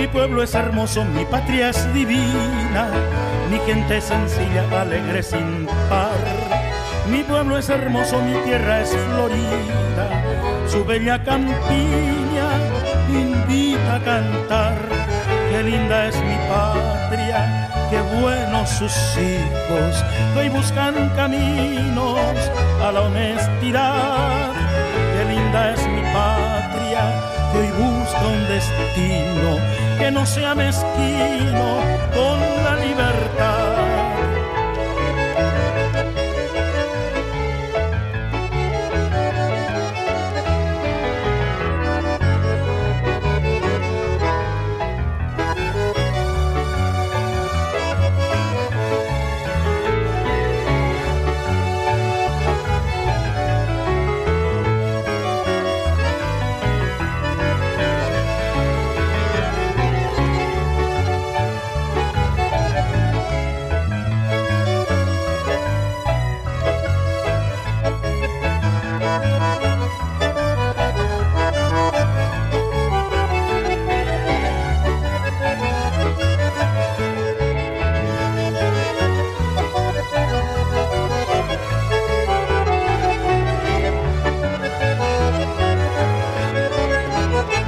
Mi pueblo es hermoso, mi patria es divina, mi gente es sencilla, alegre sin par. Mi pueblo es hermoso, mi tierra es florida, su bella campiña invita a cantar. Qué linda es mi patria, qué buenos sus hijos, que hoy buscan caminos a la honestidad. Qué linda es mi patria, que hoy busca un destino que no sea mezquino con la libertad.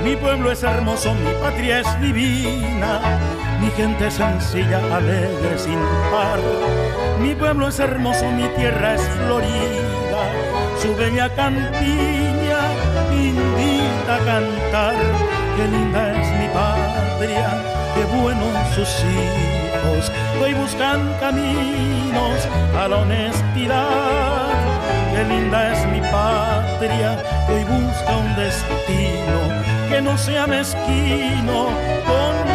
Mi pueblo es hermoso, mi patria es divina, mi gente es sencilla, alegre sin par. Mi pueblo es hermoso, mi tierra es florida, su bella campiña invita a cantar. Qué linda es mi patria, qué buenos sus hijos, hoy buscan caminos a la honestidad. Qué linda es mi patria, hoy busca un destino que no sea mezquino con